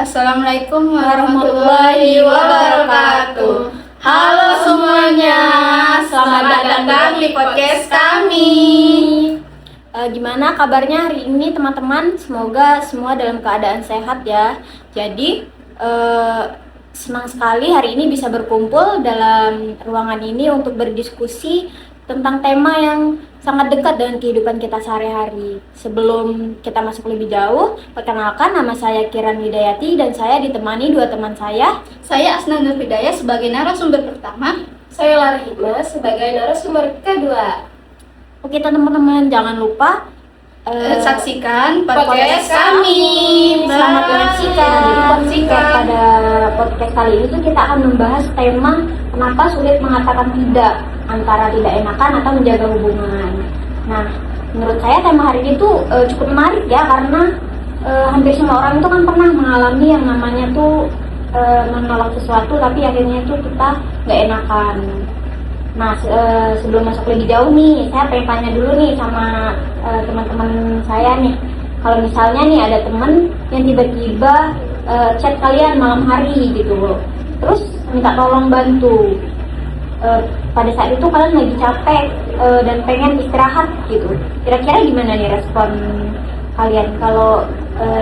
Assalamualaikum warahmatullahi wabarakatuh. Halo semuanya, selamat datang di podcast kami. Gimana kabarnya hari ini teman-teman? Semoga semua dalam keadaan sehat ya. Jadi senang sekali hari ini bisa berkumpul dalam ruangan ini untuk berdiskusi tentang tema yang sangat dekat dengan kehidupan kita sehari-hari. Sebelum kita masuk lebih jauh, perkenalkan nama saya Kiran Widayati dan saya ditemani dua teman saya. Saya Asna Nurhidayah sebagai narasumber pertama. Saya Lara Hikmah sebagai narasumber kedua. Oke teman-teman, jangan lupa saksikan podcast kami. Selamat menyaksikan. Jadi pada podcast kali ini tuh kita akan membahas tema kenapa sulit mengatakan tidak antara tidak enakan atau menjaga hubungan. Nah, menurut saya tema hari ini tuh cukup menarik ya, karena hampir semua orang itu kan pernah mengalami yang namanya tuh menolak sesuatu tapi akhirnya tuh kita nggak enakan. Nah, sebelum masuk lebih jauh nih, saya pengen tanya dulu nih sama teman-teman saya nih. Kalau misalnya nih ada teman yang tiba-tiba chat kalian malam hari gitu loh, terus minta tolong bantu. Pada saat itu kalian lagi capek dan pengen istirahat gitu. Kira-kira gimana nih respon kalian? Kalau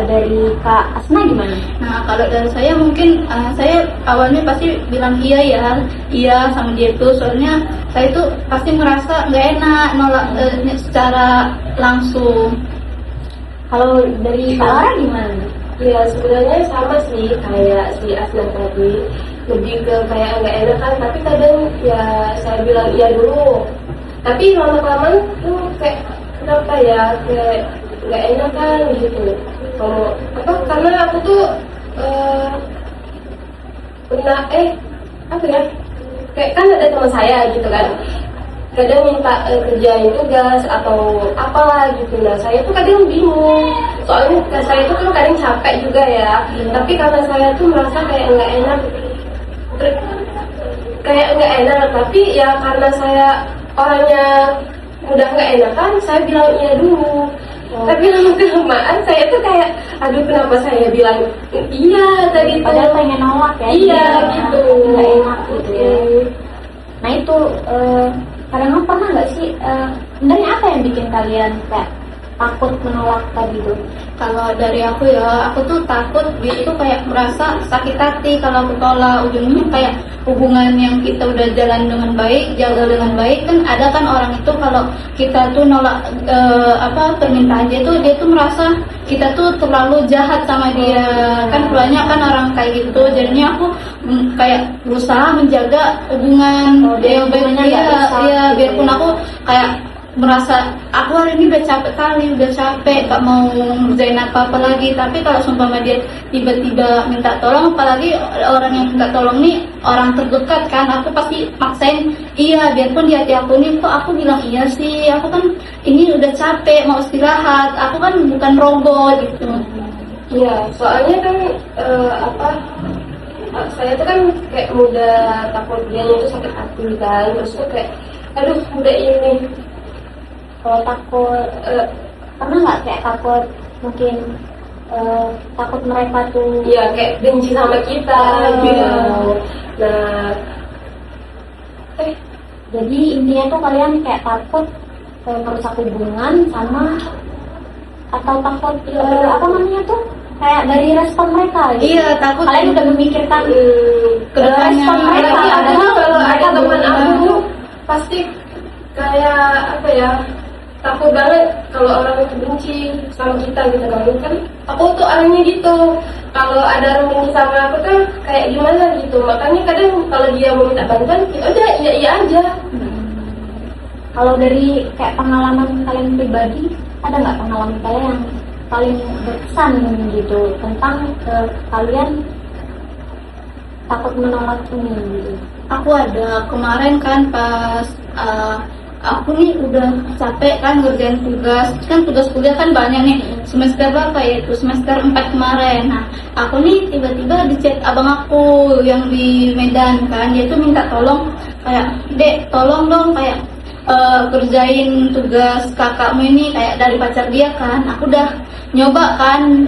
dari Kak Asna gimana? Nah, kalau dari saya mungkin saya awalnya pasti bilang iya sama dia tuh, soalnya saya tuh pasti merasa nggak enak nolak secara langsung. Kalau dari Kak Lara gimana? Ya sebenarnya sama sih kayak si Asna tadi, lebih ke kayak nggak enak kan, tapi kadang ya saya bilang iya dulu, tapi lama-kelamaan tuh kayak kenapa ya kayak nggak enak kan gitu. Kalau karena aku tuh pernah apa ya, kayak kan ada teman saya gitu kan, kadang minta kerjain tugas atau apalah gitu. Nah saya tuh kadang bingung, soalnya saya tuh kan kadang capek juga ya, tapi karena saya tuh merasa kayak nggak enak, tapi ya karena saya orangnya udah nggak enakan, saya bilang iya dulu. Tapi lama-kelamaan saya tuh kayak, aduh kenapa saya bilang iya tadi tuh, padahal pengen nolak ya. Iya gitu, nggak enak gitu ya. Nah itu kadang pernah nggak sih sebenarnya apa yang bikin kalian kayak takut menolak tadi tuh? Kalau dari aku ya, aku tuh takut dia itu kayak merasa sakit hati kalau aku tolak. Ujungnya kayak hubungan yang kita udah jalan dengan baik, jaga dengan baik, kan ada kan orang itu kalau kita tuh nolak permintaan dia tuh merasa kita tuh terlalu jahat sama dia. Kan banyak kan orang kayak gitu. Jadinya aku kayak berusaha menjaga hubungan dia baik dia, biarpun aku kayak merasa aku hari ini udah capek gak mau ngerjain apa lagi. Tapi kalau sumpama dia tiba-tiba minta tolong, apalagi orang yang minta tolong nih orang terdekat kan, aku pasti maksain iya, biarpun di hati aku nih kok aku bilang iya sih, aku kan ini udah capek mau istirahat, aku kan bukan robot gitu. Iya, soalnya kan saya tuh kan kayak mudah takut dia itu sakit hati kan, terus tuh kayak aduh udah ini. Kalau takut pernah nggak kayak takut mungkin takut mereka tuh Iya kayak benci sama kita gitu. Nah jadi intinya tuh kalian kayak takut merusak hubungan sama, atau takut apa namanya tuh kayak dari respon mereka gitu. Iya, takut kalian udah memikirkan kedepannya respon mereka. kalau ada teman aku pasti kayak apa ya, takut banget kalau orang itu benci sama kita gitu kan. Aku tuh orangnya gitu, kalau ada orang benci sama aku tuh kayak gimana gitu. Makanya kadang kalau dia mau minta bantuan, ya udah iya aja. Kalau dari kayak pengalaman kalian pribadi, ada nggak pengalaman kalian yang paling berkesan gitu tentang kalian takut menolak ini gitu? Aku ada kemarin kan pas aku nih udah capek kan ngerjain tugas, kan tugas kuliah kan banyak nih, semester berapa ya itu, semester 4 kemarin. Nah aku nih tiba-tiba di chat abang aku yang di Medan kan, dia tuh minta tolong kayak, dek tolong dong kayak kerjain tugas kakakmu ini kayak dari pacar dia kan. Aku udah nyoba kan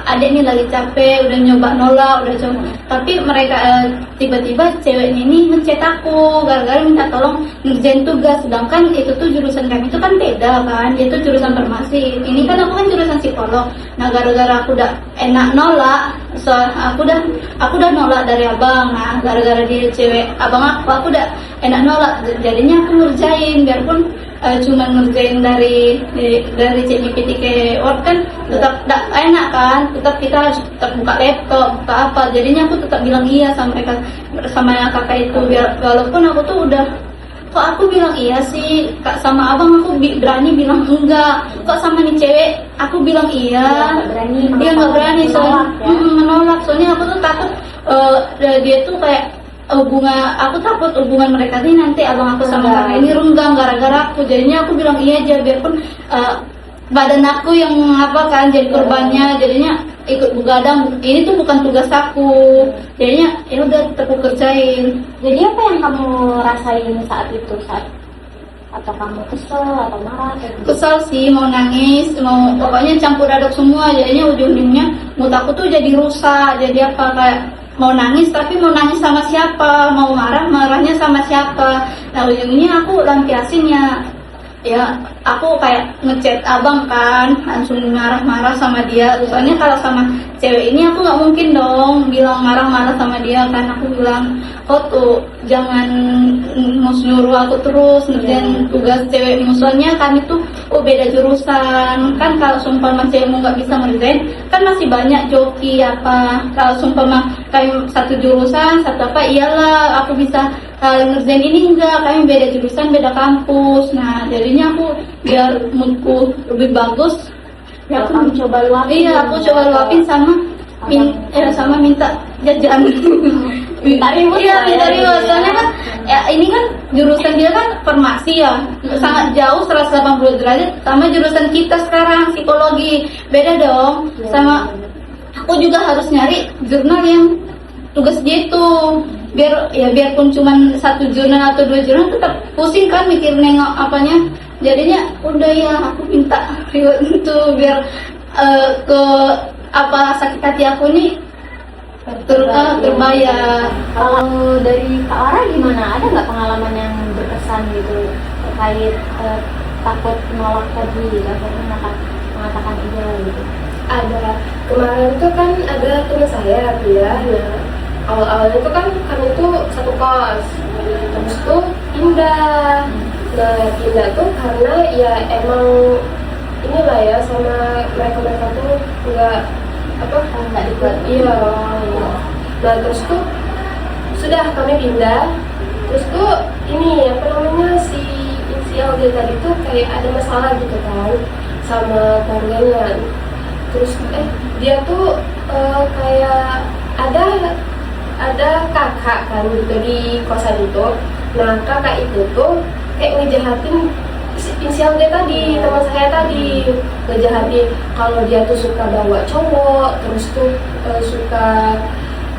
adek nih lagi capek, udah nyoba nolak, udah coba, tapi mereka tiba-tiba cewek ini ngechat aku gara-gara minta tolong ngerjain tugas, sedangkan itu tuh jurusan kami itu kan beda kan, dia tuh jurusan farmasi, ini kan aku kan jurusan psikolog. Nah gara-gara aku udah enak nolak, aku udah nolak dari abang. Nah gara-gara dia cewek abang aku udah enak nolak, jadinya aku ngerjain, biarpun cuma ngerjain dari ChatGPT ke Word kan tetap enak kan, tetap kita harus tetap buka laptop, buka apa, jadinya aku tetap bilang iya sama kakak itu, walaupun aku tuh udah, kok aku bilang iya sih kak sama abang, aku berani bilang enggak, kok sama nih cewek aku bilang iya, dia nggak berani soalnya menolak, soalnya aku tuh takut dia tuh kayak aku takut hubungan mereka ini nanti abang aku sama kakak ini renggang gara-gara aku, jadinya aku bilang iya aja, biarpun badan aku yang jadi korbannya, jadinya ikut begadang, ini tuh bukan tugas aku, jadinya ya udah tetap aku kerjain. Jadi apa yang kamu rasain saat itu, atau kamu kesel atau marah? Kesel sih, mau nangis, mau pokoknya campur aduk semua, jadinya ujung-ujungnya mood aku tuh jadi rusak, jadi kayak mau nangis, tapi mau nangis sama siapa, mau marahnya sama siapa. Nah ujungnya aku lampiasin ya aku kayak ngechat abang kan, langsung marah-marah sama dia, soalnya kalau sama cewek ini aku nggak mungkin dong bilang marah-marah sama dia kan, aku bilang kok tuh jangan nyuruh aku terus ngerjain tugas cewek, soalnya kan itu beda jurusan kan, kalau sumpah cewekmu nggak bisa ngerjain kan masih banyak joki apa, kalau sumpah kayak satu jurusan satu apa iyalah aku bisa ngerjain ini, enggak, kami beda jurusan, beda kampus. Nah jadinya aku biar moodku lebih bagus ya aku coba luapin. Iya, aku coba luapin sama minta jajan. Minta ribut soalnya kan ini kan jurusan dia kan farmasi ya, sangat jauh 180 derajat sama jurusan kita sekarang psikologi, beda dong. Sama aku juga harus nyari jurnal yang tugas dia itu, biarpun cuma satu jurnal atau 2 jurnal tetap pusing kan mikir nengok apanya, jadinya udah ya aku minta reward itu biar ke sakit hati aku ini terbayar. Kalau dari Kak Lara gimana, ada nggak pengalaman yang berkesan gitu terkait takut menolak tadi, akhirnya mengatakan iya gitu? Ada, kemarin tuh kan ada teman saya tuh ya, awal-awalnya tuh kan kami tuh satu kos, terus tuh pindah. Nah pindah tuh karena ya emang inilah ya sama mereka tuh nggak dibuat. Iya. Nah terus tuh sudah kami pindah, terus tuh ini si inisial dia tadi tuh kayak ada masalah gitu kan sama keluarganya. Terus dia tuh kayak ada kakak kan gitu di kosan itu. Nah kakak itu tuh kayak ngejahatin inisial dia tadi, teman saya tadi, ngejahatin kalau dia tuh suka bawa cowok, terus tuh suka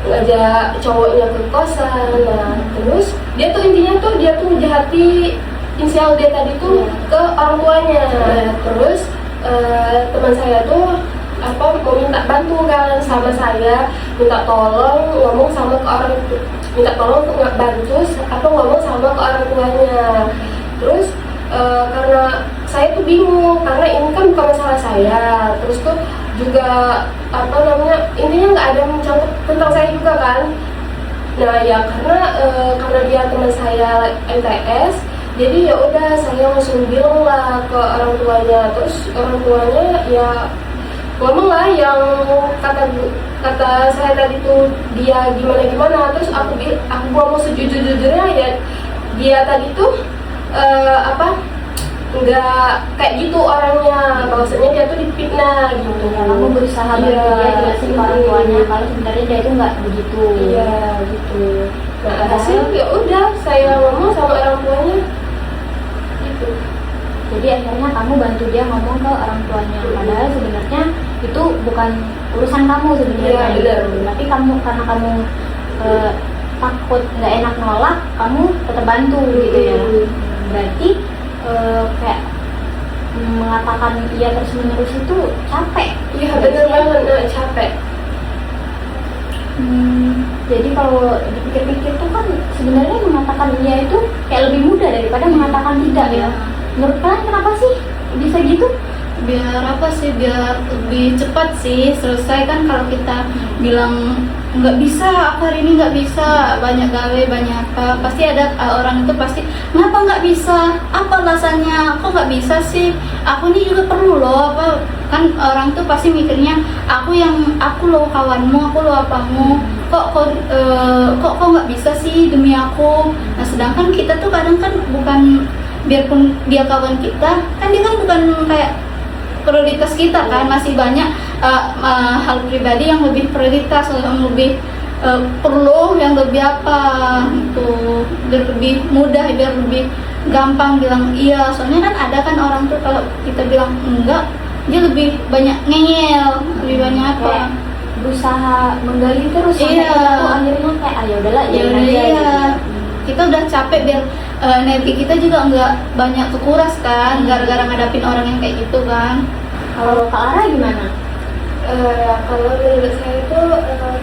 ngajak cowoknya ke kosan. Nah terus dia tuh intinya tuh dia tuh ngejahati inisial dia tadi tuh ke orang tuanya. Terus teman saya tuh mau minta bantu kan sama saya, minta tolong ngomong sama ke orang, minta tolong untuk nggak bantu ngomong sama ke orang tuanya. Terus karena saya tuh bingung karena ini kan bukan masalah saya, terus tuh juga intinya nggak ada mencangkut tentang saya juga kan. Nah ya karena dia teman saya MTS, jadi ya udah saya langsung bilang lah ke orang tuanya. Terus orang tuanya ya ngomong lah yang kata saya tadi tuh dia gimana. Terus aku ngomong sejujur-jujurnya ya, dia tadi tuh nggak kayak gitu orangnya, maksudnya dia tuh difitnah gitu. Kamu berusaha bantu dia jelasin ke orang tuanya kalau sebenarnya dia itu nggak begitu. Iya gitu. Nah hasil ya udah saya ngomong sama orang tuanya gitu. Jadi akhirnya kamu bantu dia ngomong ke orang tuanya, padahal sebenarnya itu bukan urusan kamu sebenarnya. Iya, tapi karena kamu takut nggak enak nolak, kamu tetap bantu gitu ya. berarti kayak mengatakan iya terus menerus itu capek. Iya bener banget, capek. Jadi kalau dipikir-pikir tuh kan sebenarnya mengatakan iya itu kayak lebih mudah daripada mengatakan tidak ya. Menurut kalian kenapa sih bisa gitu? Biar apa sih, biar lebih cepat sih selesai. Kan kalau kita bilang nggak bisa, aku hari ini nggak bisa, banyak gawe, banyak apa, pasti ada orang itu pasti kenapa nggak bisa, apa alasannya, kok nggak bisa sih, aku ini juga perlu loh apa. Kan orang tuh pasti mikirnya aku loh kawanmu, aku loh apamu, kok nggak bisa sih demi aku. Nah sedangkan kita tuh kadang kan bukan, biarpun dia kawan kita kan dia kan bukan kayak prioritas kita kan, masih banyak hal pribadi yang lebih prioritas, yang lebih perlu, yang lebih apa itu, biar lebih mudah, biar lebih gampang bilang iya. Soalnya kan ada kan orang tuh kalau kita bilang enggak, dia lebih banyak ngeyel, lebih banyak apa, Kayak berusaha menggali terus sampai Iya. kita tuh akhirnya kayak ya udahlah ya udah iya. Kita udah capek, biar energi kita juga nggak banyak kekuras kan, gara-gara ngadapin orang yang kayak gitu kan. Kalau Kak Lara gimana? Kalau menurut saya itu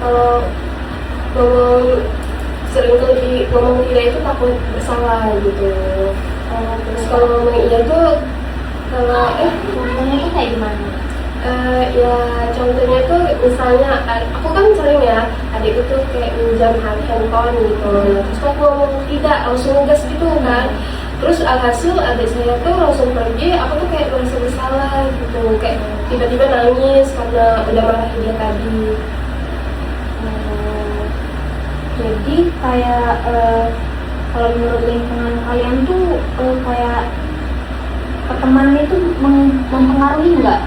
kalau ngomong tidak itu takut bersalah gitu. Terus kalau ngomong iya tuh kalau Contohnya tuh kayak gimana? ya contohnya tuh misalnya aku kan sering ya adikku tuh kayak minjam handphone gitu, terus aku ngomong tidak, langsung ngegas gitu kan. Terus alhasil adik saya tuh langsung pergi, aku tuh kayak merasa bersalah gitu, kayak tiba-tiba nangis karena udah marahin dia tadi. Jadi kayak kalau menurut lingkungan kalian tuh kayak pertemanan itu mempengaruhi nggak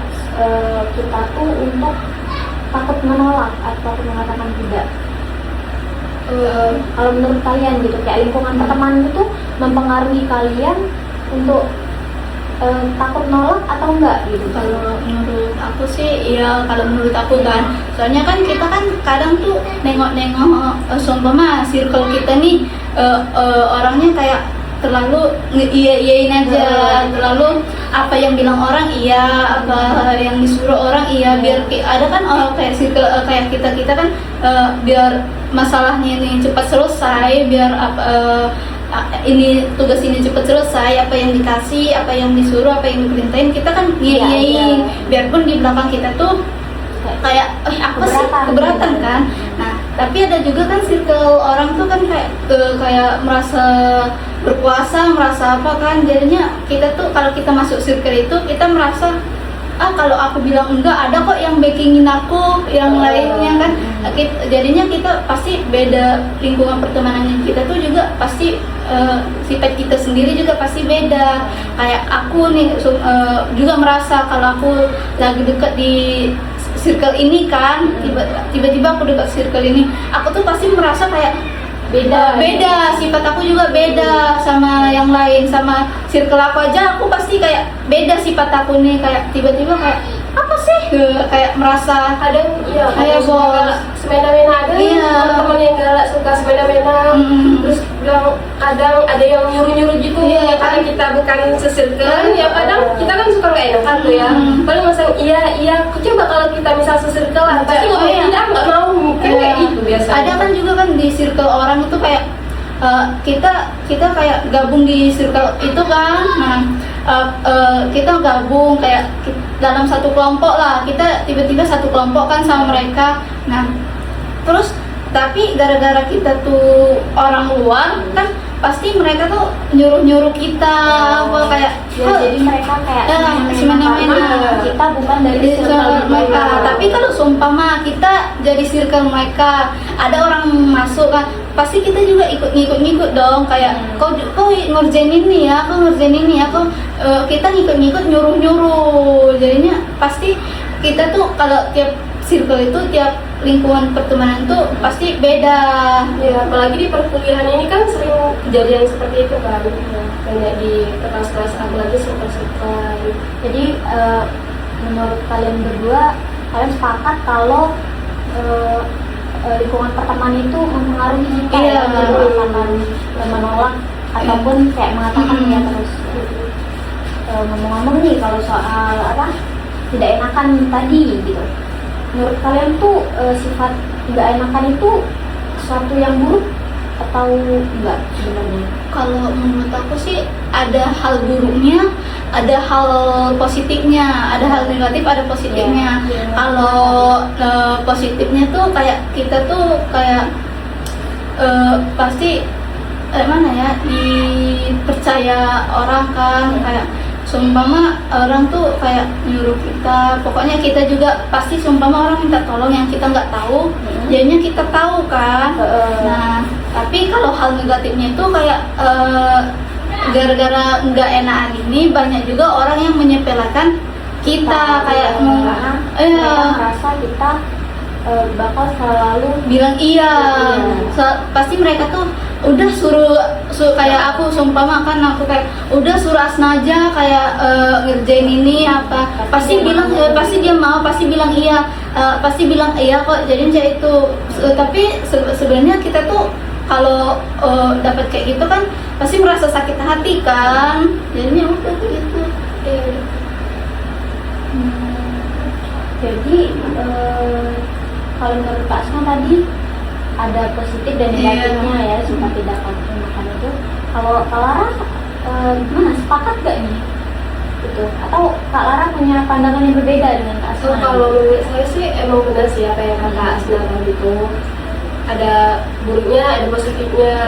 kita tuh untuk takut menolak atau takut mengatakan tidak? Kalau menurut kalian gitu, kayak lingkungan pertemanan itu mempengaruhi kalian untuk takut nolak atau enggak gitu? Kalau menurut aku sih, iya kalau menurut aku kan, soalnya kan kita kan kadang tuh nengok-nengok seumpama circle kita nih orangnya kayak terlalu iya-iyain aja, terlalu apa yang bilang orang iya, apa yang disuruh orang iya, biar ada kan orang kayak circle kayak kita kan biar masalahnya ini cepat selesai, biar ini tugas ini cepat selesai, apa yang dikasih, apa yang disuruh, apa yang diperintahin, kita kan iya-iyain, biarpun di belakang kita tuh kayak apa sih keberatan kan. Nah tapi ada juga kan circle orang tuh kan kayak merasa berkuasa, merasa apa kan, jadinya kita tuh kalau kita masuk circle itu kita merasa kalau aku bilang enggak, ada kok yang backingin aku, yang lainnya kan. Jadinya kita pasti beda, lingkungan pertemanan kita tuh juga pasti sifat kita sendiri juga pasti beda. Kayak aku nih juga merasa kalau aku lagi deket di circle ini kan, tiba-tiba aku dekat circle ini, aku tuh pasti merasa kayak beda, sifat aku juga beda sama yang lain, sama circle aku aja aku pasti kayak beda sifat aku nih, kayak tiba-tiba kayak apa sih, kayak merasa kadang iya kayak bos semena-mena, ada teman yang galak suka semena-mena, terus bilang kadang ada yang nyuruh-nyuruh gitu, ya karena kita bukan sesirkel, ya kadang kita kan suka nggak enakan tuh ya, paling masang iya, coba kalau kita misal sesirkel lah, pasti ngomong tidak, nggak mau, mungkin kayak itu biasa. Ada kan juga kan di circle orang itu kayak kita kayak gabung di circle itu kan, kita gabung kayak dalam satu kelompok lah, kita tiba-tiba satu kelompok kan sama mereka. Nah terus tapi gara-gara kita tuh orang luar kan, pasti mereka tuh nyuruh kita apa kayak jadi mereka kayak semena-mena, kita bukan dari circle mereka. Tapi kalau seumpama kita jadi circle mereka, ada orang masuk kan, pasti kita juga ikut-ngikut dong, kayak kau ngerjain ini ya, kau ngerjain ini ya, kita ngikut-ngikut, nyuruh-nyuruh. Jadinya pasti kita tuh kalau tiap circle itu, tiap lingkungan pertemanan tuh pasti beda. Ya, apalagi di perkuliahan ini kan sering kejadian seperti itu kan, banyak di kelas-kelas, apalagi circle-circle. Jadi menurut kalian berdua, kalian sepakat kalau lingkungan pertemanan itu mempengaruhi kita ya, untuk menolak ataupun kayak mengatakan ya terus. Ngomong-ngomong nih kalau soal apa tidak enakan tadi gitu, menurut kalian tuh sifat tidak enakan itu sesuatu yang buruk atau enggak sebenarnya? Kalau menurut aku sih ada hal buruknya, ada hal positifnya, ada hal negatif, ada positifnya. Iya. Kalau positifnya tuh kayak kita tuh kayak pasti mana ya, dipercaya orang kan, kayak seumpama orang tuh kayak nyuruh kita, pokoknya kita juga pasti seumpama orang minta tolong yang kita nggak tahu, jadinya kita tahu kan. Nah, tapi kalau hal negatifnya itu kayak gara-gara nggak enakan ini banyak juga orang yang menyepelekan kita, kayak mereka merasa kita bakal selalu bilang iya. Pasti mereka tuh udah suruh kayak aku seumpama kan, aku kayak udah suruh Asna aja kayak ngerjain ini apa, pasti bilang pasti dia mau, pasti bilang iya, pasti bilang iya kok, jadi kayak itu. Tapi sebenarnya kita tuh kalau dapat kayak gitu kan pasti merasa sakit hati kan, jadinya udah gitu. Jadi kalau menurut Kak Asma tadi ada positif dan negatifnya ya sifat tidak enakan itu. Kalau Kak Lara gimana, sepakat gak nih gitu? Atau Kak Lara punya pandangan yang berbeda dengan Kak Asma? Kalau menurut saya sih emang benar sih apa yang kata Asna tadi itu, ada buruknya, ada positifnya.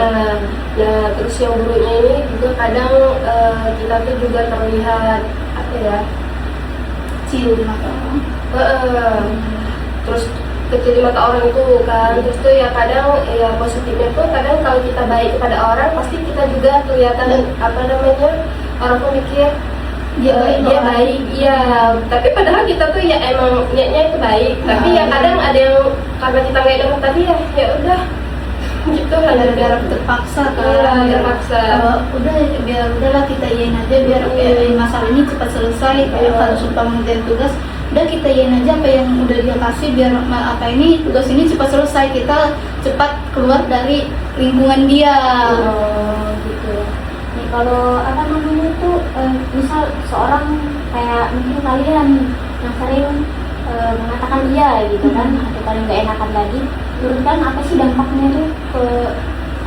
Nah, terus yang buruknya ini juga kadang kita tuh juga terlihat apa ya, Kecil di mata orang. Terus kecil di mata orang itu kan. Terus tuh ya kadang ya positifnya tuh kadang kalau kita baik kepada orang pasti kita juga kelihatan apa namanya, orang tuh mikir dia baik, iya. Tapi padahal kita tuh ya emang niatnya itu baik. Tapi ya kadang ada yang karena kita nggak enak tadi ya udah gitu hanya biar terpaksa kan. Iya, terpaksa. Udahlah kita iyain aja biar masalah ini cepat selesai. Kayak kalau sumpah mengerjain tugas, udah kita iyain aja apa yang udah dia kasih, biar apa ini tugas ini cepat selesai, kita cepat keluar dari lingkungan dia. Gitu. Nih kalau apa namanya tuh misal seorang kayak mungkin kalian yang sering mengatakan iya gitu kan, atau kalian nggak enakan lagi, menurut kalian apa sih dampaknya tuh ke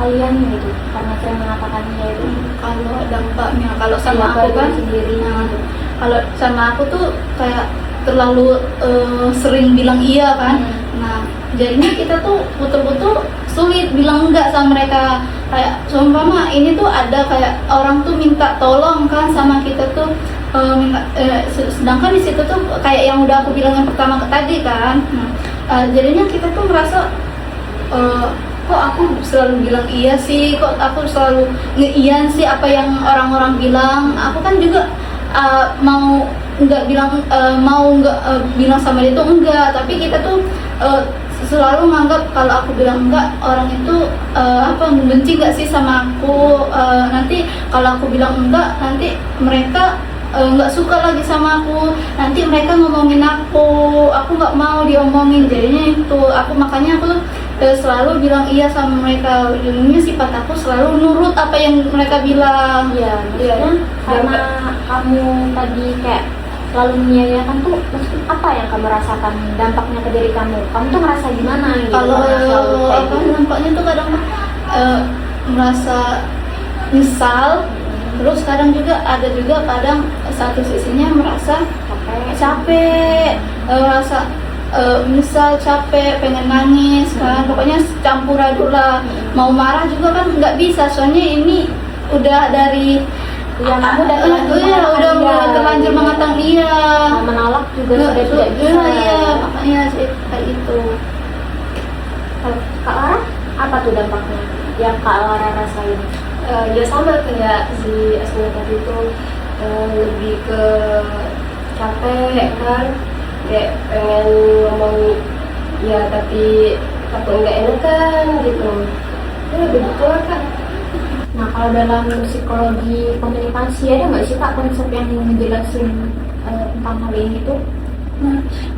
kalian gitu karena sering mengatakan iya itu? Kalau dampaknya, kalau sama aku kan sendiri, kalau sama aku tuh kayak terlalu sering bilang iya kan. Nah, jadinya kita tuh betul-betul sulit bilang enggak sama mereka. Kayak seumpama ini tuh ada kayak orang tuh minta tolong kan sama kita tuh, sedangkan di situ tuh kayak yang udah aku bilang yang pertama tadi kan. Jadinya kita tuh merasa kok aku selalu bilang iya sih, kok aku selalu ngeiyan sih apa yang orang-orang bilang. Aku kan juga mau nggak bilang bilang sama dia tuh enggak, tapi kita tuh selalu menganggap kalau aku bilang enggak, orang itu benci nggak sih sama aku, nanti kalau aku bilang enggak nanti mereka nggak suka lagi sama aku, nanti mereka ngomongin aku nggak mau diomongin. Jadinya itu makanya aku selalu bilang iya sama mereka. Ujungnya sifat aku selalu nurut apa yang mereka bilang. Iya, maksudnya karena kamu tadi kayak selalu menyanyiakan tuh, maksud apa yang kamu rasakan dampaknya ke diri kamu? Kamu tuh merasa gimana gitu? Kalau gitu? dampaknya tuh kadang merasa nyesal, terus kadang juga ada juga kadang satu sisinya merasa capek, merasa misal capek, pengen nangis kan, pokoknya campur aduk lah. Mau marah juga kan nggak bisa, soalnya ini udah dari kamu udah terlanjur mengatakan iya, menolak juga sudah tidak bisa. Iya, makanya kayak itu. Kalau Kak Lara, apa tuh dampaknya yang Kak Lara rasain? Ya sama kayak si Asma tadi itu, lebih ke capek kan, kayak pengen ngomong ya tapi takut nggak enakan gitu. Ya begitulah Kak. Nah, kalau dalam psikologi komunikasi ada nggak sih Kak konsep yang menjelasin tentang hal ini tuh?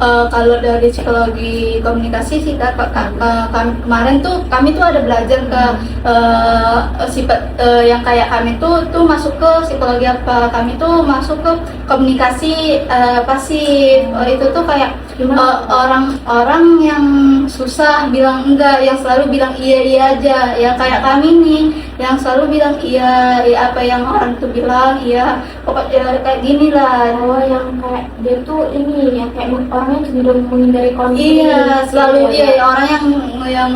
Kalau dari psikologi komunikasi sih Kak, kemarin tuh kami tuh ada belajar ke sifat yang kayak kami tuh masuk ke psikologi apa, kami tuh masuk ke komunikasi pasif. Itu tuh kayak orang-orang yang susah bilang enggak, yang selalu bilang iya aja, ya kayak kami nih yang selalu bilang iya apa yang orang tuh bilang iya, pokoknya kayak gini lah. Oh, yang kayak dia tuh ini yang kayak orangnya cenderung menghindari konflik. Iya, selalu orang yang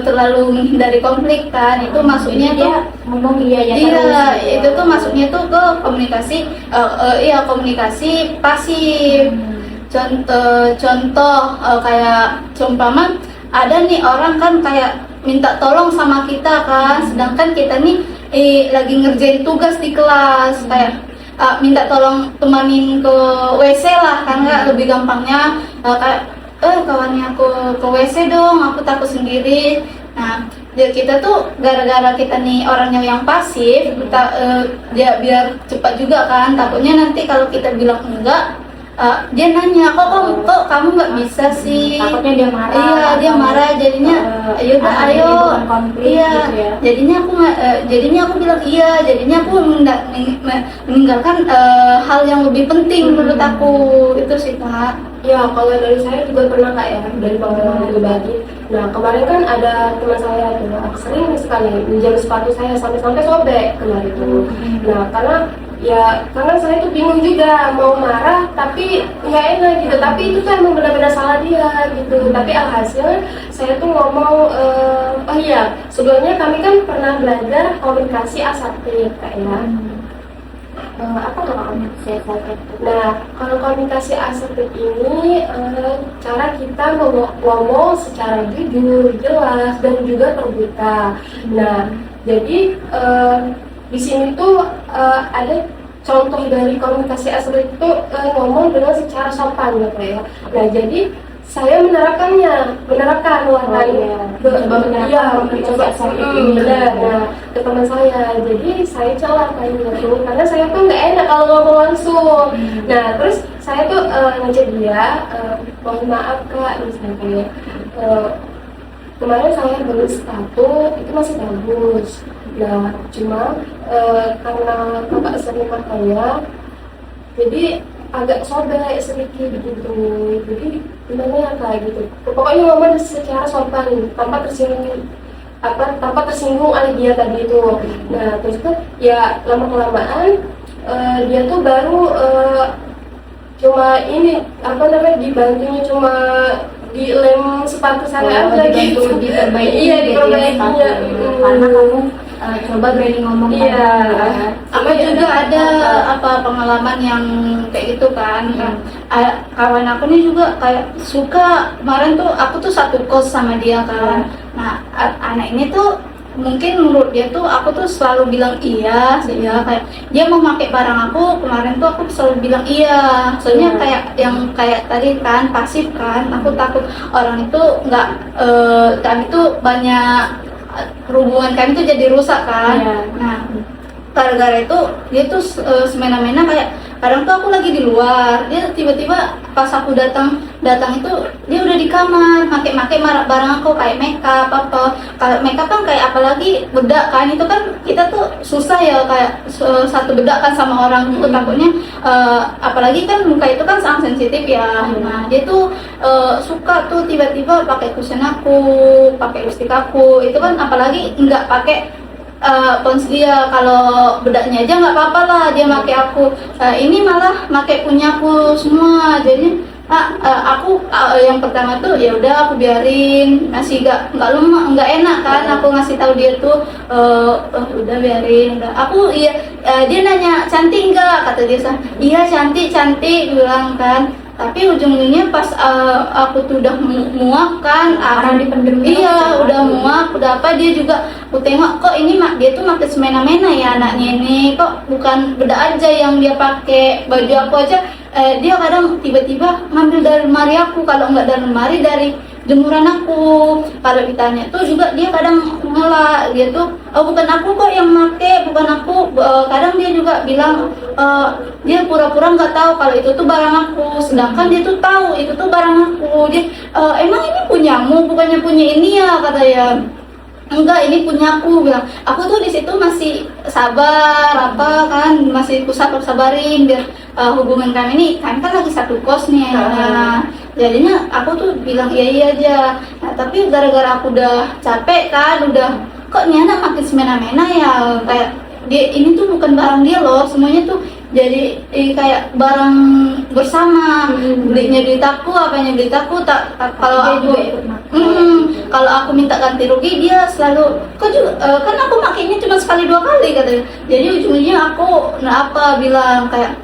terlalu menghindari konflik kan, itu masuknya tuh dia ngomong iya terus. Itu tuh masuknya tuh ke komunikasi komunikasi pasif. Contoh kayak seumpama ada nih orang kan kayak minta tolong sama kita kan, sedangkan kita nih lagi ngerjain tugas di kelas, kayak minta tolong temanin ke WC lah kan, nggak lebih gampangnya kayak kawannya aku ke WC dong, aku takut sendiri. Nah, kita tuh gara-gara kita nih orangnya yang pasif, kita dia biar cepat juga kan, takutnya nanti kalau kita bilang enggak, dia nanya kok kamu nggak bisa sih, takutnya dia marah. Iya, dia marah, jadinya ayo konflik, iya gitu ya. jadinya aku bilang iya, jadinya aku meninggalkan hal yang lebih penting menurut aku. Itu sih Kak. Ya, kalau dari saya juga pernah Kak ya, dari pengalaman pribadi. Nah, kemarin kan ada teman saya tuh, sering sekali minjam sepatu saya sampai sobek kemarin itu. Nah, karena saya tuh bingung juga mau marah tapi nggak enak gitu, tapi itu tuh emang benar-benar salah dia gitu. Tapi alhasil saya tuh ngomong oh iya, sebelumnya kami kan pernah belajar komunikasi asertif Kak ya. Apa tuh komunikasi asertif? Nah, kalau komunikasi asertif ini cara kita ngomong secara jujur, jelas, dan juga terbuka. Nah, jadi di sini tuh ada contoh dari komunikasi asertif itu ngomong dengan secara sopan gitu ya. Nah, jadi saya menerapkan ke teman saya. Jadi saya celah langsung karena saya tuh nggak enak kalau ngomong langsung. Nah, terus saya tuh ngajak dia, mohon maaf Kak, misalnya kayak kemarin saya beli sepatu itu masih bagus. Nah, cuma karena kakak sering makanya, jadi agak sobek sedikit gitu. Jadi gimana kayak gitu. Pokoknya ngomong secara sopan, tanpa tersinggung oleh dia tadi itu. Nah, terus tuh ya lama-kelamaan dia tuh baru cuma ini dibantunya cuma dilem sepatu saya aja gitu. Iya, diperbaikinya. Karena kamu coba berani ngomong. Aku juga ada pengalaman yang kayak gitu kan. Kawan aku nih juga kayak suka, kemarin tuh aku tuh satu kos sama dia kan. Nah, anak ini tuh mungkin menurut dia tuh aku tuh selalu bilang iya, kayak dia mau pakai barang aku, kemarin tuh aku selalu bilang iya. Soalnya kayak tadi kan pasif kan, aku takut orang itu nggak kami tuh banyak hubungan kami tuh jadi rusak kan. Nah, gara-gara itu dia tuh semena-mena, kayak kadang tuh aku lagi di luar, dia tiba-tiba pas aku datang itu dia udah di kamar make barang aku kayak makeup apa. Kalau makeup kan kayak apalagi bedak kan, itu kan kita tuh susah ya kayak satu bedak kan sama orang itu takutnya apalagi kan muka itu kan sangat sensitif ya. Nah, dia tuh suka tuh tiba-tiba pakai kusen aku, pakai lipstik aku, itu kan apalagi nggak pakai pons dia. Kalau bedaknya aja nggak apa-apa lah dia pakai aku, ini malah pakai punya aku semua. Jadi aku yang pertama tuh ya udah aku biarin, masih nggak enak kan aku ngasih tahu dia tuh udah biarin, udah aku dia nanya cantik nggak, kata dia iya cantik bilang kan. Tapi ujung-ujungnya pas aku tuh udah muak kan, orang dipendem. Udah muak, udah apa, dia juga aku tengok kok ini dia tuh makin semena-mena ya anaknya ini, kok bukan bedak aja yang dia pakai, baju aku aja dia kadang tiba-tiba ngambil dari lemari aku, kalau nggak dari lemari jemuran aku. Kalau ditanya tuh juga dia kadang nolak, dia tuh bukan aku kok yang make, bukan aku. Kadang dia juga bilang dia pura-pura nggak tahu kalau itu tuh barang aku, sedangkan dia tuh tahu itu tuh barang aku. Dia emang ini punyamu, bukannya punya ini ya, kata ya. Enggak, ini punya aku, bilang. Aku tuh di situ masih sabar apa kan, masih sabarin biar hubungan kami ini kan lagi satu kos nih. Nah, jadinya aku tuh bilang iya aja. Nah, tapi gara-gara aku udah capek kan, udah kok nih anak makin semena-mena ya, kayak dia ini tuh bukan barang dia loh, semuanya tuh jadi kayak barang bersama. Belinya duit aku, apanya duit aku, kalau aku kalau aku minta ganti rugi, dia selalu kok juga kan aku makainya cuma sekali 2 kali katanya. Jadi ujungnya aku bilang kayak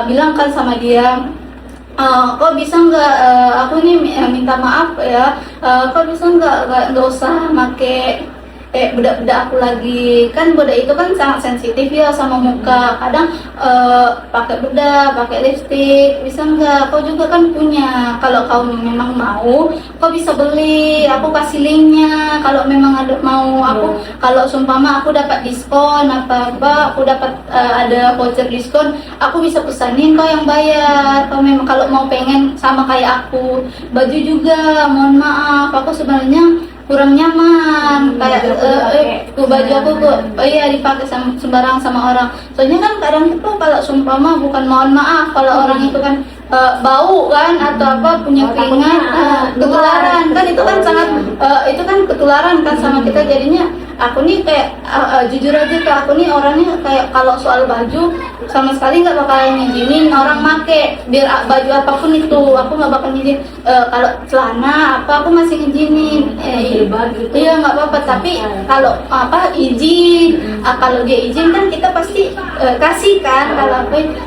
bilang kan sama dia, kok bisa nggak aku nih minta maaf ya, kok bisa nggak usah make bedak-bedak aku lagi, kan bedak itu kan sangat sensitif ya sama muka. Kadang pakai bedak, pakai lipstik, bisa nggak? Kau juga kan punya. Kalau kau memang mau, kau bisa beli. Aku kasih linknya. Kalau memang ada mau, aku kalau sumpama aku dapat diskon apa, aku dapat ada voucher diskon, aku bisa pesanin, kau yang bayar. Kau memang kalau mau pengen sama kayak aku, baju juga. Mohon maaf, aku sebenarnya kurang nyaman kayak baju aku kok dipakai sembarang sama orang. Soalnya kan kadang itu kalau sumpama bukan mohon maaf, kalau orang itu kan bau kan atau apa punya keringat, ketularan kan, itu kan sangat itu kan ketularan kan sama kita. Jadinya aku nih kayak jujur aja ke aku nih orangnya kayak kalau soal baju sama sekali nggak bakalan ngizinin orang make, biar baju apapun itu aku nggak bakal ngizinin. Kalau celana apa aku masih ngizinin, gitu. Iya nggak apa-apa, tapi kalau apa izin, kalau dia izin kan kita pasti kasih kan.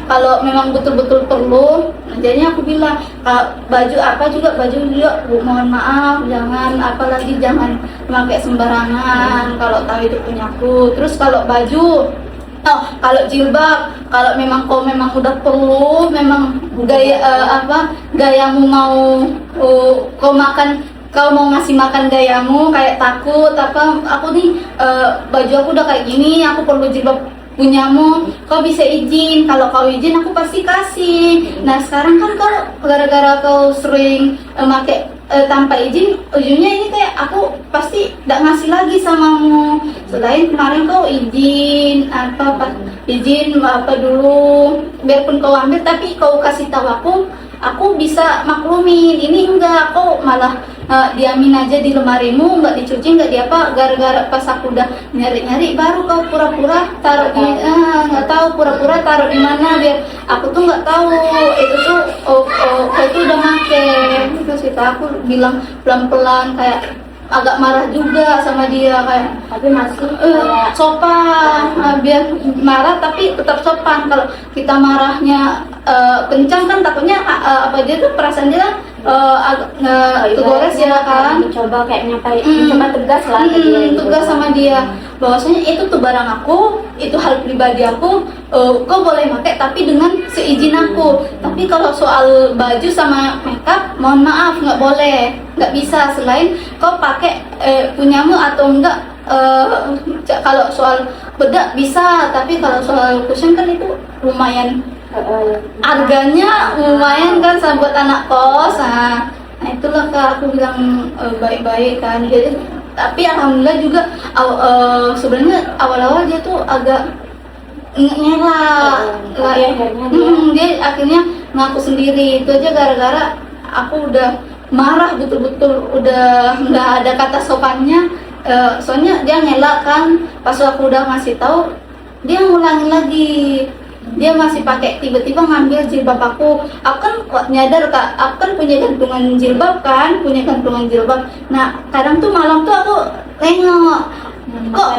Kalau memang betul-betul perlu, jadinya aku bilang baju juga mohon maaf, jangan, apalagi jangan pakai sembarangan kalau tahu itu punyaku. Terus kalau baju, kalau jilbab, kalau memang kau memang udah perlu, memang gayamu mau kau mau ngasih makan gayamu, kayak takut apa, aku nih baju aku udah kayak gini, aku perlu jilbab punyamu, kau bisa izin. Kalau kau izin aku pasti kasih. Nah sekarang kan kau gara-gara kau sering pakai tanpa izin, ujungnya ini kayak aku pasti tidak ngasih lagi samamu. Selain kemarin kau izin apa dulu, biarpun kau ambil tapi kau kasih tahu aku bisa maklumin. Ini enggak, kau malah diamin aja di lemarimu, nggak dicuci, nggak diapa. Gara-gara pas aku udah nyari-nyari, baru kau pura-pura taruh di nggak tahu, pura-pura taruh di mana, biar aku tuh nggak tahu itu tuh kau tuh udah make. Terus kita aku bilang pelan-pelan, kayak agak marah juga sama dia, kayak tapi masih sopan. Biar marah tapi tetap sopan. Kalau kita marahnya kencang kan takutnya dia tuh perasaan dia agak kegores ya kan. Mencoba kayak mencoba tegas lah tegas sama dia bahwasanya itu tuh barang aku, itu hal pribadi aku, kau boleh pakai tapi dengan seizin aku. Tapi kalau soal baju sama makeup, mohon maaf, nggak boleh, nggak bisa. Selain kau pakai punyamu atau enggak. Kalau soal bedak bisa, tapi kalau soal cushion kan itu lumayan harganya lumayan kan buat anak kos. Nah itulah Kak, aku bilang baik-baik kan. Jadi tapi alhamdulillah juga sebenarnya awal-awal dia tuh agak ngelak, dia akhirnya ngaku sendiri. Itu aja gara-gara aku udah marah betul-betul, udah nggak ada kata sopannya. Soalnya dia ngelak kan, pas aku udah ngasih tahu dia ngulangin lagi. Dia masih pakai, tiba-tiba ngambil jilbab aku. Aku kan nyadar Kak, aku kan punya gantungan jilbab kan, Nah kadang tuh malam tuh aku tengok, kok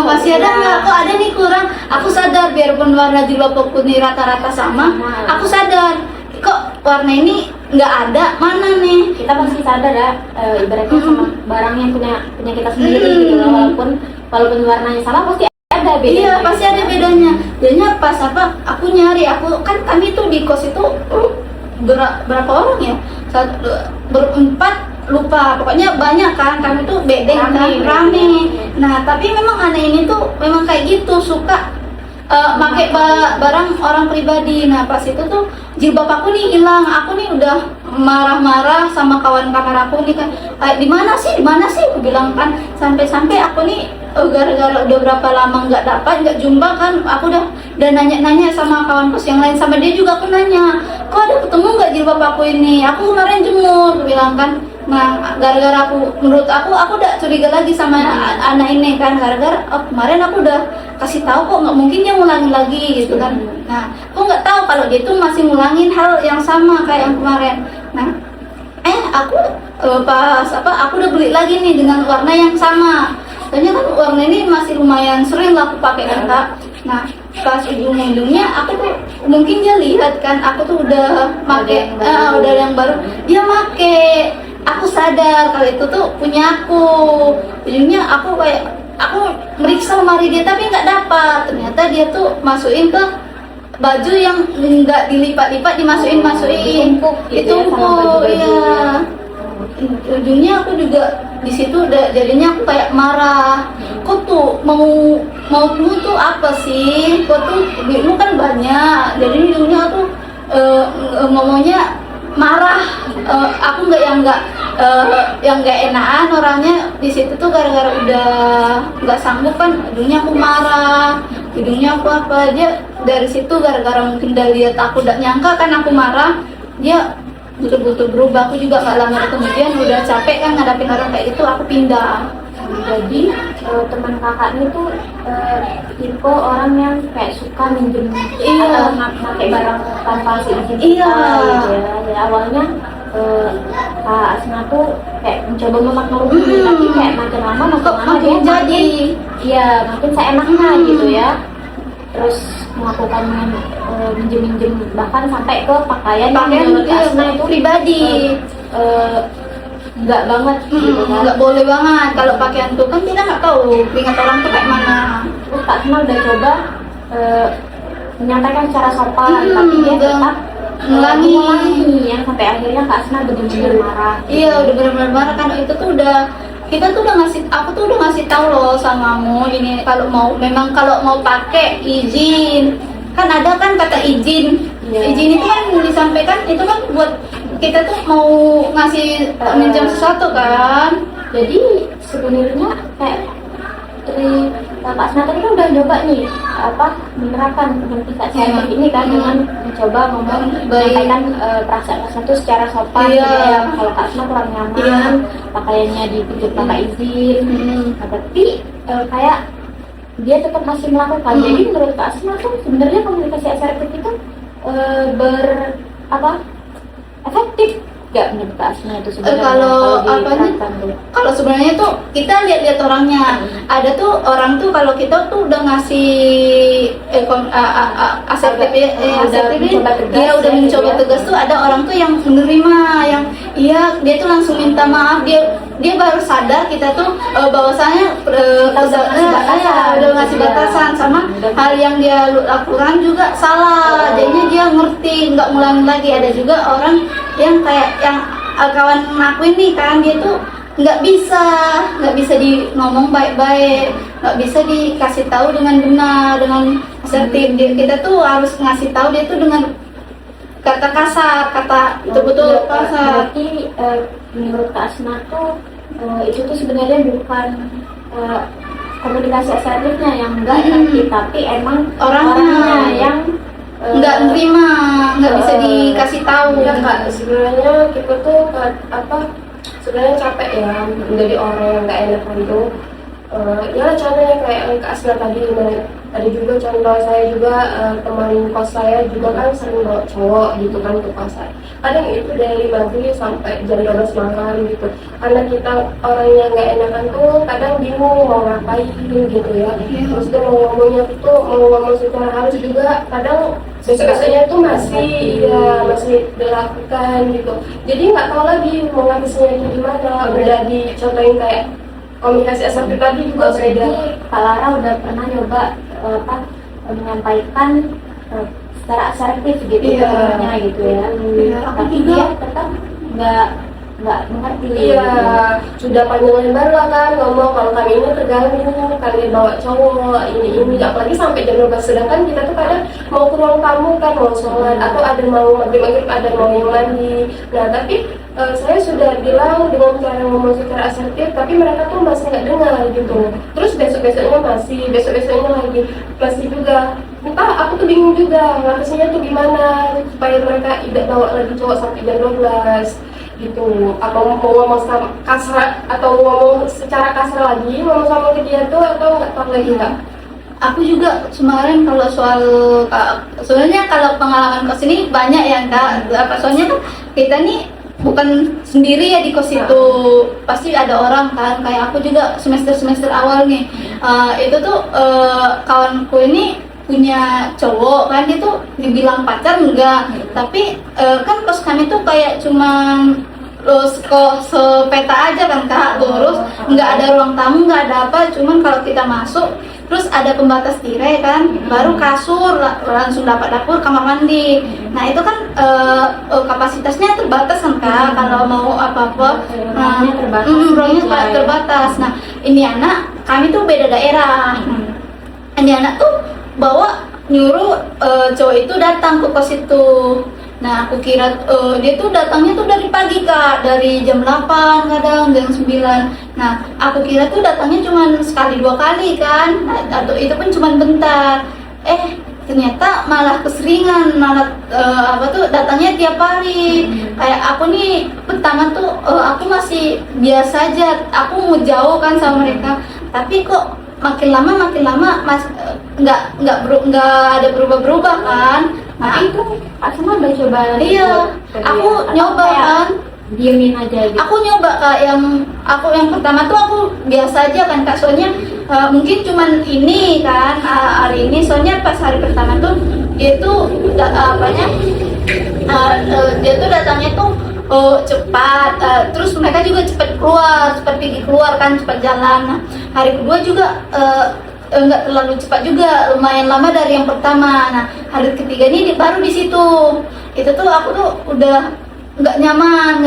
masih ada nggak, kok ada nih kurang. Aku sadar, biarpun warna jilbab aku nih rata-rata sama, aku sadar kok warna ini nggak ada, mana nih. Kita pasti sadar ya, ibaratnya sama barang yang punya kita sendiri gitu loh. Walaupun warnanya sama pasti ada bedanya. Iya, pasti ada bedanya. Jadinya pas aku nyari, kan kami tuh di kos itu berapa orang ya? Berempat, lupa, pokoknya banyak kan, kami tuh bedeng kan, rame. Nah tapi memang anak ini tuh memang kayak gitu, suka pakai barang orang pribadi. Nah pas itu tuh jilbab aku nih hilang, aku nih udah marah-marah sama kawan kamar aku nih kan, di mana sih aku bilang kan, sampai aku nih gara-gara udah berapa lama nggak jumpa kan, aku udah nanya-nanya sama kawan kos yang lain, sama dia juga aku nanya, kok ada ketemu nggak jilbab aku ini, aku kemarin jemur, aku bilang kan. Nah gara-gara menurut aku udah curiga lagi sama anak ini kan, gara-gara kemarin aku udah kasih tahu kok, nggak mungkin dia ngulangin lagi gitu kan. Nah aku nggak tahu kalau dia tuh masih ngulangin hal yang sama kayak yang kemarin. Nah aku aku udah beli lagi nih dengan warna yang sama, soalnya kan warna ini masih lumayan sering lah aku pakai kan Kak. Nah pas ujung-ujungnya aku tuh mungkin dia lihat kan aku tuh udah pakai udah yang baru, dia make. Aku sadar kalau itu tuh punya aku. Ujungnya aku meriksa lemari dia tapi nggak dapat. Ternyata dia tuh masukin ke baju yang nggak dilipat-lipat, dimasukin ditumpuk, iya. Ujungnya aku juga di situ jadinya aku kayak marah. Kok tuh mau tuh apa sih? Kok tuh duitmu kan banyak. Jadi ujungnya aku ngomongnya marah. Aku yang nggak enakan orangnya di situ tuh, gara-gara udah nggak sanggup kan, ujungnya aku marah, ujungnya aku apa aja. Dari situ gara-gara mungkin dia lihat aku udah nyangka kan aku marah, dia betul-betul berubah. Aku juga nggak lama kemudian udah capek kan ngadapin orang kayak gitu, aku pindah. Jadi teman kakak ini tuh tipe orang yang kayak suka minjem, pakai barang tanpa seizin kita, gitu ya. Jadi awalnya Kak Asna tuh kayak mencoba memaklumi, tapi kayak makin lama dia jadi makin seenaknya gitu ya. Terus melakukan minjem bahkan sampai ke pakaian yang menurut Kak Asna itu pribadi. Enggak banget gitu kan. Enggak boleh banget kalau pakaian tuh kan kita nggak tahu ingat orang tuh kayak mana. Terus Kak Asna udah coba menyampaikan secara sopan, tapi dia tetap ngulangi yang sampai akhirnya Kak Asna benar-benar marah. Iya, udah benar-benar marah kan. Itu tuh kita tuh aku tuh udah ngasih tahu loh samamu ini, kalau mau pakai izin. Kan ada kan kata izin. Izin itu kan disampaikan, itu kan buat kita tuh mau ngasih minjam sesuatu kan. Jadi sebenarnya kayak dari Kak Asna tadi kan udah coba nih menerapkan etika sehat ini kan, dengan mencoba menyampaikan perasaan itu secara sopan. Kalau Kak Asna kurang nyaman pakaiannya ditutup tanpa izin, tapi kayak dia tetap masih melakukan. Jadi menurut Kak Asna tuh sebenarnya komunikasi asertif itu efektif nggak menurut Kak Asna itu sebenarnya? Kalau sebenarnya tuh kita lihat orangnya. Ada tuh orang tuh kalau kita tuh udah ngasih asertif dia udah mencoba tegas tuh, ada orang tuh yang menerima, yang dia tuh langsung minta maaf, dia baru sadar kita tuh bahwasanya udah ngasih batasan sama hal yang dia lakukan juga salah. Jadinya dia ngerti, nggak ngulangin lagi. Ada juga orang yang kayak yang kawan aku ini kan, dia tuh nggak bisa ngomong baik-baik, nggak bisa dikasih tahu dengan benar, dengan asertif. Kita tuh harus ngasih tahu dia tuh dengan kata kasar, kata betul-betul kasar. Berarti menurut Kak Asna tuh itu tuh sebenarnya bukan komunikasi asertifnya yang enggak efektif, tapi emang orangnya yang nggak nerima, nggak bisa dikasih tahu. Ya Kak, sebenarnya kita tuh sebenarnya capek ya menjadi orang yang nggak enak itu. Ya contohnya kayak Kak Asna tadi juga contoh saya juga, teman kos saya juga kan sering bawa cowok gitu kan ke pasar. Kadang itu dari maghrib sampai jam 12 malam gitu. Karena kita orangnya nggak enakan tuh kadang bingung mau ngapain gitu ya. Terus dia mau ngomong secara halus juga kadang besok-besoknya tuh masih dilakukan gitu. Jadi nggak tahu lagi mau ngabisinnya itu gimana. Udah dicontohin kayak komunikasi asertif tadi juga beda. Kak Lara udah pernah nyoba menyampaikan secara asertif gitu sebenarnya gitu ya. Tapi dia tetap nggak mengerti. Iya, sudah panjang lebar lah kan ngomong kalau kami ini terganggu, kami bawa cowok, ini, apalagi sampai jam 12, sedangkan kita tuh kadang mau ke ruang tamu kan, mau sholat, atau ada mau maghrib, ada mau yang mandi. Nah, tapi saya sudah bilang dengan cara ngomong secara asertif, tapi mereka tuh masih nggak dengar gitu. Terus besok-besoknya lagi, masih juga. Entah, aku tuh bingung juga, ngatasinya tuh gimana, supaya mereka tidak bawa lagi cowok sampai jam 12 gitu. Apa mau ngomong kasar atau ngomong secara kasar lagi, ngomong sama ke dia tuh, atau nggak tahu lagi nggak? Aku juga kemarin kalau soal sebenarnya kalau pengalaman kos ini banyak ya Kak. Soalnya kan kita nih bukan sendiri ya di kos itu, pasti ada orang kan. Kayak aku juga semester awal nih, itu tuh kawanku ini punya cowok kan, dia tuh dibilang pacar enggak, tapi kan kos kami tuh kayak cuman kok sepeta aja kan Kak, terus nggak ada ruang tamu, nggak ada apa, cuman kalau kita masuk terus ada pembatas tirai kan, baru kasur, langsung dapat dapur, kamar mandi. Nah itu kan kapasitasnya terbatas kan Kak, kalau mau apa-apa ruangnya terbatas. Nah ini anak kami tuh beda daerah, ini anak tuh bawa nyuruh cowok itu datang ke kos itu. Nah aku kira dia tuh datangnya tuh dari pagi Kak, dari jam 8 kadang jam 9. Nah aku kira tuh datangnya cuma sekali 2 kali kan, nah, atau itu pun cuma bentar. Ternyata malah keseringan, malah datangnya tiap hari. Kayak aku nih pertama tuh aku masih biasa aja, aku mau jauh kan sama mereka, tapi kok makin lama nggak ada berubah kan. Nah itu Asma udah coba. Iya, aku nyoba kan, diemin aja gitu. aku nyoba Kak, yang pertama tuh aku biasa aja kan Kak, soalnya mungkin cuman ini kan hari ini, soalnya pas hari pertama tuh dia tuh dia tuh datangnya tuh cepat, terus mereka juga cepat pergi keluar kan, cepat jalan. Nah, hari kedua juga nggak terlalu cepat juga, lumayan lama dari yang pertama. Nah hari ketiga ini baru di situ, itu tuh aku tuh udah nggak nyaman.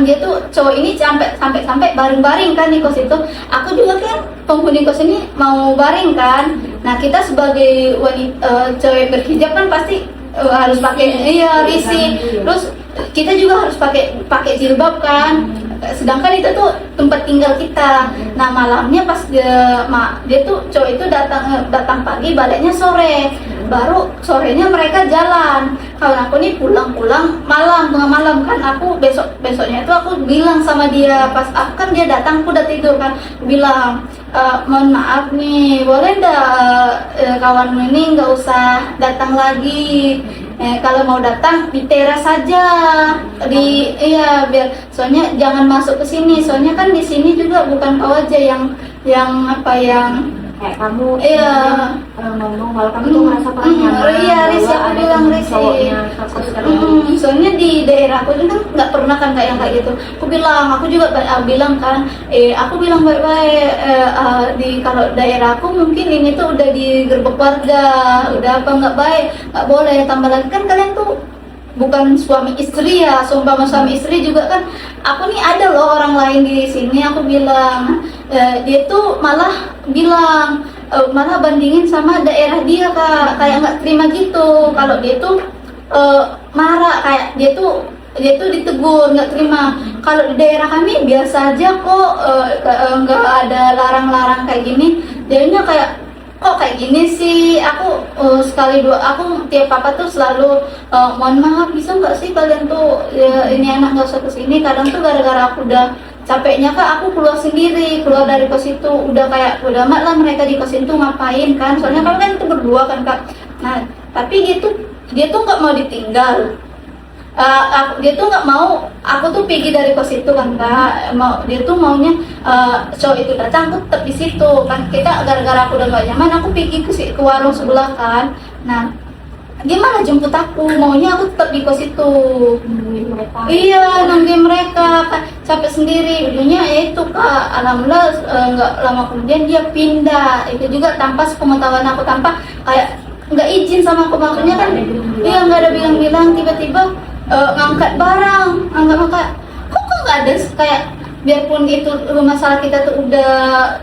Dia tuh cowok ini sampai baring-baring kan di kos itu. Aku juga kan penghuni kos ini mau baring kan. Nah kita sebagai wanita cewek berhijab kan pasti harus pakai risih. Terus kita juga harus pakai jilbab kan. Sedangkan itu tuh tempat tinggal kita. Nah malamnya pas dia tuh cowok itu datang pagi, baliknya sore. Baru sorenya mereka jalan. Kawan aku nih pulang tengah malam kan. Aku besoknya itu aku bilang sama dia, pas kan dia datang aku udah tidur kan. Aku bilang, mohon maaf nih, boleh nggak kawanmu ini nggak usah datang lagi. Kalau mau datang di teras saja, biar soalnya jangan masuk ke sini, soalnya kan di sini juga bukan kau aja yang kayak kamu orang ngomong kalau kamu tuh merasa kurang nyaman. Iya, risih, aku bilang risih. Soalnya di daerah aku kan nggak pernah kan kayak gitu. Aku juga bilang kan, aku bilang baik-baik, kalau daerah aku mungkin ini tuh udah digerebek warga, udah apa nggak baik, nggak boleh. Tambah lagi kan kalian tuh bukan suami istri ya, seumpama suami istri juga kan. Aku nih ada loh orang lain di sini, aku bilang. Dia tuh malah bilang, malah bandingin sama daerah dia Kak, kayak nggak terima gitu. Kalau dia tuh marah, kayak dia tuh ditegur, nggak terima. Kalau di daerah kami biasa aja kok, nggak ada larang-larang kayak gini. Jadinya kayak kok kayak gini sih. Aku sekali dua, aku tiap apa tuh selalu mohon maaf, bisa nggak sih kalian tuh ini anak nggak usah kesini. Kadang tuh gara-gara aku udah capeknya Kak, aku keluar dari kos itu. Udah amat lah mereka di kos itu ngapain kan, soalnya kami kan itu berdua kan Kak. Nah tapi dia tuh nggak mau ditinggal. Dia tuh nggak mau aku tuh pergi dari kos itu kan Kak. Dia tuh maunya cowok itu datang, aku tetap di situ kan. Kita gara-gara aku udah nggak nyaman, aku pergi ke warung sebelah kan. Nah dia malah jemput aku, maunya aku tetap di kos itu. Nungguin mereka kan, capek sendiri. Ujungnya ya itu Kak, alhamdulillah nggak lama kemudian dia pindah. Itu juga tanpa sepengetahuan aku, tanpa kayak nggak izin sama aku. Maksudnya kan nggak ada bilang-bilang, tiba-tiba ngangkat barang, kok nggak ada ada kayak biarpun itu masalah kita tuh udah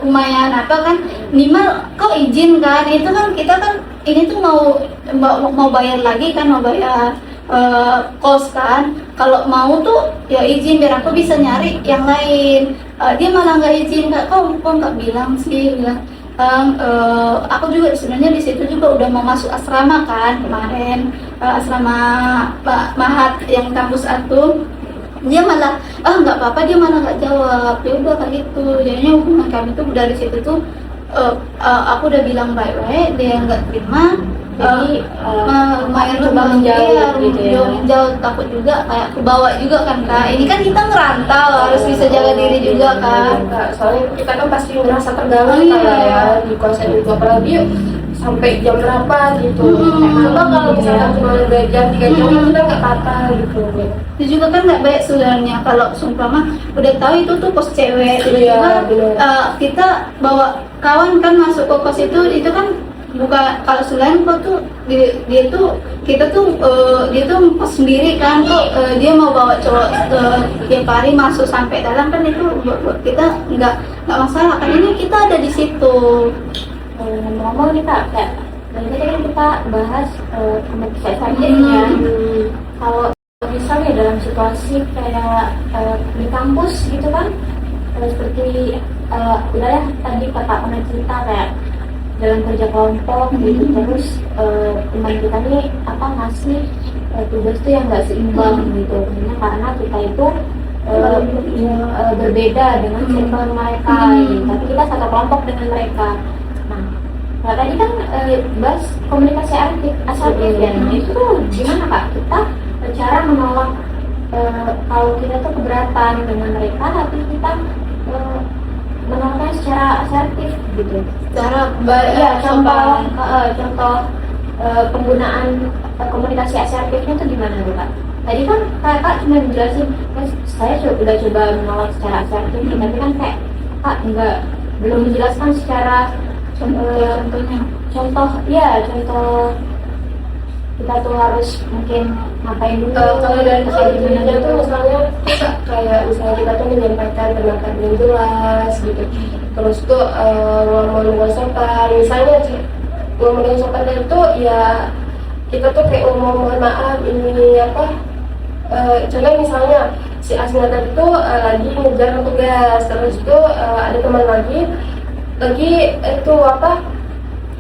lumayan apa kan, minimal kau izin kan, itu kan kita kan ini tuh mau bayar lagi kan, mau bayar kos kan. Kalau mau tuh ya izin biar aku bisa nyari yang lain. Dia malah nggak izin, kok nggak bilang sih, bilang aku juga sebenarnya di situ juga udah mau masuk asrama kan kemarin, asrama Mahat yang kampus Atung. Dia malah nggak apa-apa, dia malah nggak jawab. Ya udah kayak gitu, jadinya hubungan kami tuh dari situ tuh aku udah bilang baik-baik, dia nggak terima. Jadi lumayan coba menjauh gitu ya. Menjauh, takut juga kayak kebawa juga kan kak. Ini kan kita ngerantau, harus bisa jaga diri juga kan. Kak, soalnya kita kan pasti ngerasa terganggu Iya. kan ya di kosan itu, apalagi sampai jam berapa gitu. Coba kalau misalkan cuma 2 jam 3 jam kita nggak apa-apa gitu. Itu juga kan nggak baik sebenarnya kalau sumpama udah tahu itu tuh kos cewek. Iya, Tiba-tiba, benar. kita bawa kawan kan masuk ke kos itu kan bukan, kalau selain kok tuh dia tuh kita tuh dia tuh kos sendiri kan kok, dia mau bawa cowok tiap hari masuk sampai dalam kan, itu buat kita nggak masalah kan, ini kita ada di situ. Ngomong nih kak, kayak dari tadi kan kita bahas komunikasi saja. Kalau misalnya dalam situasi kayak di kampus gitu kan, seperti udah ya tadi kakak pernah cerita kayak dalam kerja kelompok gitu, terus teman kita nih apa ngasih tugas tuh yang nggak seimbang gitu, karena kita itu berbeda dengan circle mereka, tapi kita satu kelompok dengan mereka. Nah tadi kan bahas komunikasi asertif ya, itu tuh gimana kak kita cara menolak kalau kita tuh keberatan dengan mereka, tapi kita menolaknya secara asertif gitu. Cara Ya contoh penggunaan komunikasi asertifnya itu gimana tuh kak? Tadi kan kakak cuma menjelasin, saya udah coba menolak secara asertif, tapi kan kayak kak belum menjelaskan secara contohnya. Contoh kita tuh harus mungkin ngapain dulu. Kalau dari gimana saya tuh dulu. misalnya kayak misalnya kita tuh menyampaikan pendapat yang jelas gitu, terus tuh ngomong dengan sopan, misalnya ngomong dengan sopan itu ya kita tuh kayak mohon maaf ini apa, contoh misalnya si Asna tadi tuh lagi ngejar tugas, terus tuh ada teman lagi itu apa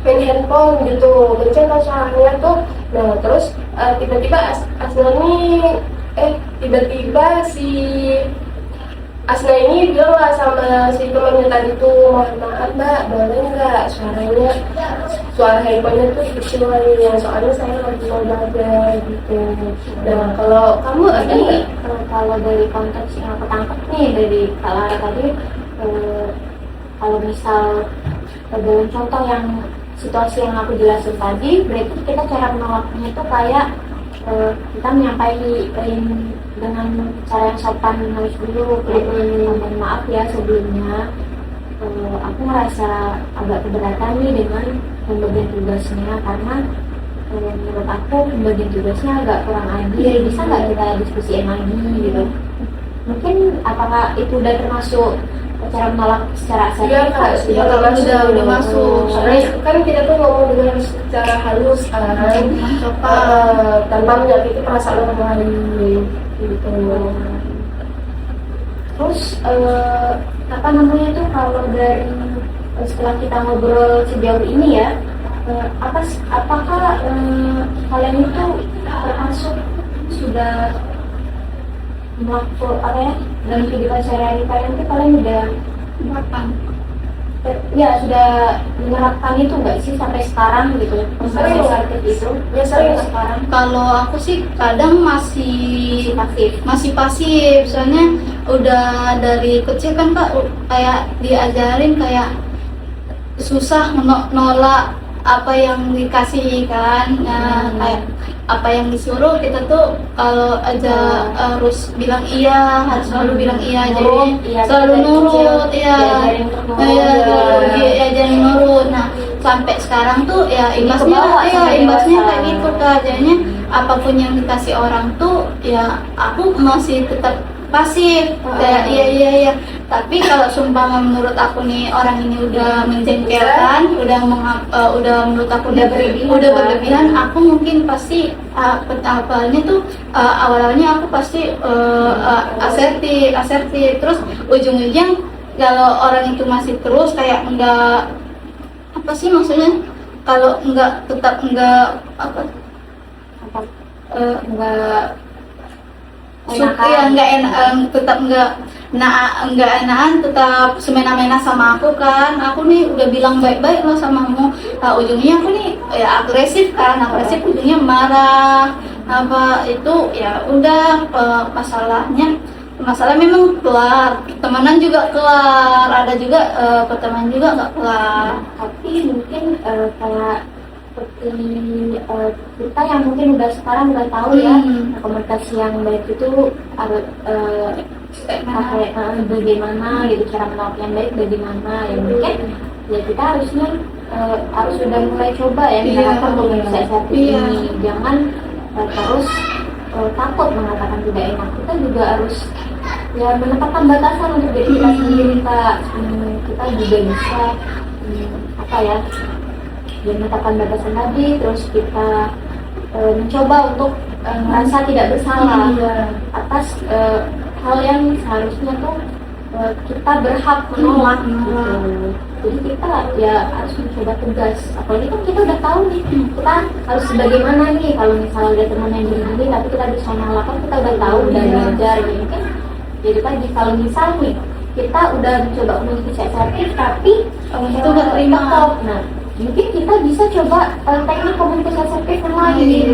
main handphone gitu, mencet suaranya tuh. Nah terus tiba-tiba Asna ini tiba-tiba si Asna ini bilang lah sama si temannya tadi tuh, mohon maaf mbak, boleh nggak suara handphonenya tuh kecil ya, soalnya saya lagi mau belajar gitu. Nah kalau kamu ada nggak? Kalau dari konteks yang aku tangkap nih dari Kak Lara tadi, kalau misal dalam contoh yang situasi yang aku jelasin tadi, berarti kita cara menolaknya itu kayak kita menyampaikan dengan cara yang sopan harus dulu, mohon maaf ya sebelumnya, aku merasa agak keberatan nih dengan pembagian tugasnya, karena menurut aku pembagian tugasnya agak kurang adil, bisa nggak kita diskusiin lagi gitu. Mungkin apakah itu udah termasuk cara menolak secara asertif? Iya kak, udah masuk. Soalnya kan kita tuh ngomong dengan secara halus kan, tanpa menyakiti perasaan orang lain gitu. Terus apa namanya tuh, kalau dari setelah kita ngobrol sejauh ini ya, apakah kalian itu termasuk sudah melakukan apa ya dalam kehidupan sehari-hari kalian itu, kalian udah sudah menerapkan itu nggak sih sampai sekarang gitu, Sering. asertif itu Ya, sering. sampai sekarang? Kalau aku sih kadang masih pasif, soalnya udah dari kecil kan kak kayak diajarin kayak susah nolak apa yang dikasih kan, kayak apa yang disuruh kita tuh kalau aja harus bilang iya, harus selalu bilang iya, jadi selalu nurut ya, diajarin nurut. Nah sampai sekarang tuh ya imbasnya kayak gitu kak, jadinya apapun yang dikasih orang tuh ya aku masih tetap pasif. Iya. Tapi kalau sumpah menurut aku nih orang ini udah menjengkelkan, udah menurut aku udah berlebihan, aku mungkin pasti awalnya tuh awalnya aku pasti asertif, terus ujung-ujung kalau orang itu masih terus kayak enggak, apa sih maksudnya, kalau enggak tetap enggak apa enggak enggak enak, tetap enggak enakan, tetap semena-mena sama aku kan. Aku nih udah bilang baik-baik loh sama kamu, ujungnya aku nih ya agresif, ujungnya marah apa itu, ya udah masalah memang kelar, pertemanan juga kelar, ada juga pertemanan juga nggak kelar. Tapi mungkin kayak seperti kita yang mungkin sekarang udah tahu ya komunikasi yang baik itu harus bagaimana gitu, cara menolak yang baik bagaimana, ya mungkin ya kita harus sudah mulai coba ya menerapkan komunikasi seperti ini. Jangan terus takut mengatakan tidak enak. Kita juga harus ya menetapkan batasan untuk diri kita sendiri. Kita juga bisa menetapkan batasan tadi, terus kita mencoba untuk merasa tidak bersalah atas hal yang seharusnya tuh kita berhak menolak gitu. Jadi kita ya harus mencoba tegas, apalagi kan kita udah tahu nih kita harus bagaimana nih kalau misalnya ada teman yang gini tapi kita bisa nolak, kan kita udah tahu, udah belajar gitu kan. Jadi pagi kalau misal nih kita udah mencoba komunikasi asertif tapi itu udah terima, nah mungkin kita bisa coba teknik komunikasi asertif yang lain.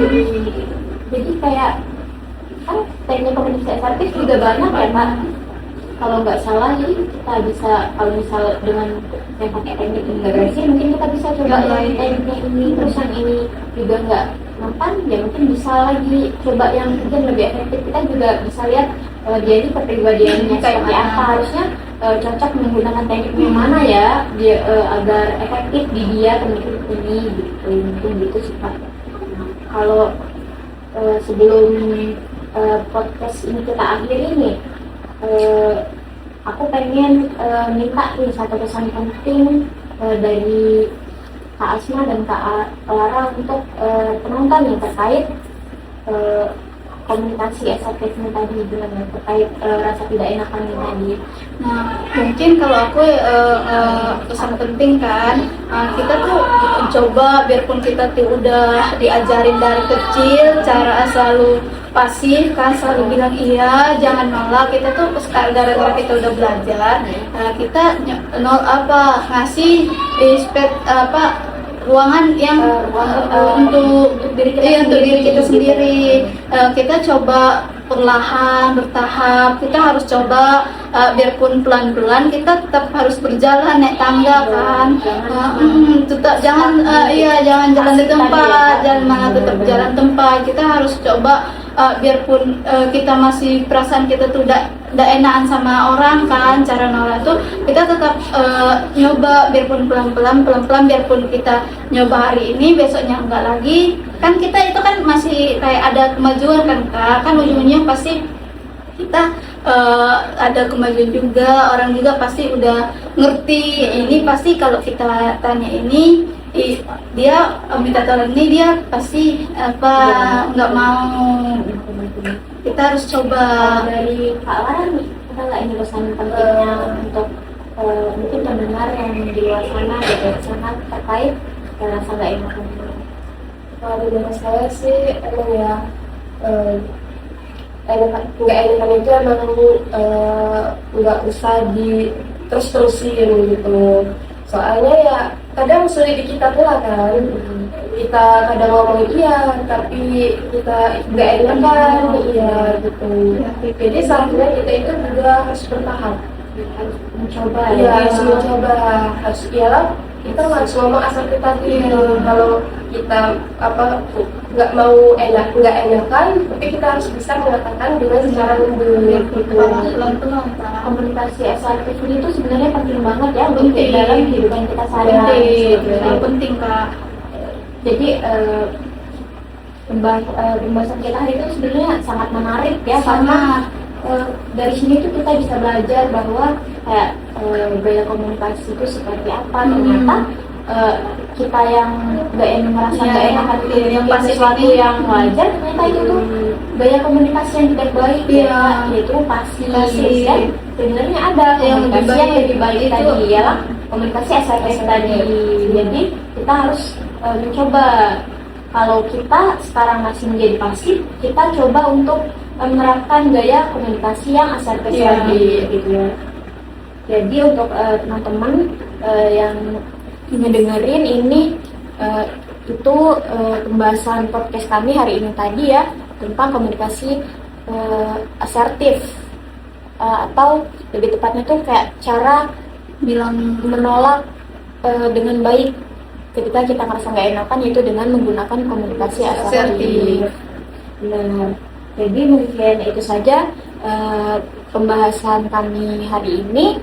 Jadi kayak kan teknik komunikasi asertif juga banyak ya Pak, kalau nggak salah. Jadi kita bisa kalau misal dengan yang pakai teknik integrasi mungkin kita bisa coba yang tekniknya ini, terus yang ini juga nggak mempan, ya mungkin bisa lagi coba yang mungkin lebih efektif. Kita juga bisa lihat dia ini kepribadiannya seperti apa, harusnya cocok menggunakan teknik yang mana ya dia agar efektif di dia teknik ini gitu. Mungkin gitu sih Pak. Kalau sebelum podcast ini kita akhiri nih, aku pengen minta nih satu pesan penting dari Kak Asma dan Kak Lara untuk penonton yang terkait komunikasi asertifnya tadi, dengan terkait rasa tidak enakan ini tadi. Nah, mungkin kalau aku pesan penting kan, kita tuh coba biarpun kita tuh udah diajarin dari kecil cara selalu pasif kan, selalu bilang iya, jangan nolak. Kita tuh gara-gara kita udah belajar, kita ngasih respect ruangan yang untuk diri kita sendiri. Kita coba perlahan, bertahap. Kita harus coba biarpun pelan-pelan, kita tetap harus berjalan naik tangga kan. Tetap jangan jalan di tempat, tetap jalan tempat. Kita harus coba biarpun kita masih perasaan kita tuh tidak enakan sama orang kan, cara nolak tuh kita tetap nyoba biarpun pelan-pelan, biarpun kita nyoba hari ini besoknya enggak lagi kan, kita itu kan masih kayak ada kemajuan kan Kak, kan ujungnya pasti kita ada kemajuan juga, orang juga pasti udah ngerti ini. Pasti kalau kita tanya ini dia minta tolong ini, dia pasti nggak mau. Kita harus coba. Dari Kak Lara nih, ada nggak ini pesan pentingnya untuk mungkin pendengar yang di luar sana, terkait rasa nggak enak? Kalau dari saya sih emang ya nggak enakan itu emang nggak usah terus-terusin gitu. Soalnya ya kadang sulit di kita pula kan, kita kadang ngomong iya tapi kita nggak enakan iya gitu. Jadi seharusnya kita itu juga harus bertahap, harus mencoba harus kita harus ngomong asal kita gitu. Kalau kita nggak enakan, tapi kita harus bisa mengatakan dengan secara lembut gitu. Komunikasi asertif itu sebenarnya penting banget ya untuk dalam kehidupan kita sehari-hari. Penting Kak. Jadi pembahasan kita hari itu sebenarnya sangat menarik ya, karena dari sini tuh kita bisa belajar bahwa kayak gaya komunikasi itu seperti apa. Ternyata kita yang merasa Iya, nggak enakan itu yang yang pasif sesuatu ini. yang wajar, ternyata itu tuh gaya komunikasi yang tidak baik. Iya. Yaitu pasif. Pasif. Dan sebenarnya ada Yang komunikasi yang lebih baik itu. tadi ya, komunikasi assertif tadi. Jadi kita harus mencoba, kalau kita sekarang masih menjadi pasif, kita coba untuk menerapkan gaya komunikasi yang asertif Iya. tadi gitu ya. Jadi untuk teman-teman yang ngedengerin ini, itu pembahasan podcast kami hari ini tadi ya, tentang komunikasi asertif, atau lebih tepatnya tuh kayak cara bilang menolak dengan baik ketika kita merasa nggak enakan, yaitu dengan menggunakan komunikasi asertif. Nah, jadi mungkin itu saja pembahasan kami hari ini.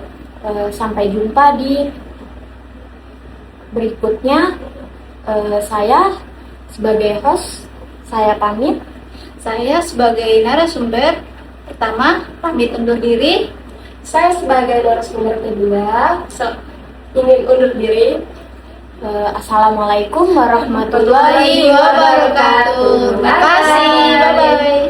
Sampai jumpa di berikutnya. Saya sebagai host, saya pamit. saya sebagai narasumber pertama pamit undur diri. Saya sebagai narasumber kedua ingin undur diri. Assalamualaikum warahmatullahi Warahmatullahi wabarakatuh. Terima kasih. Bye bye.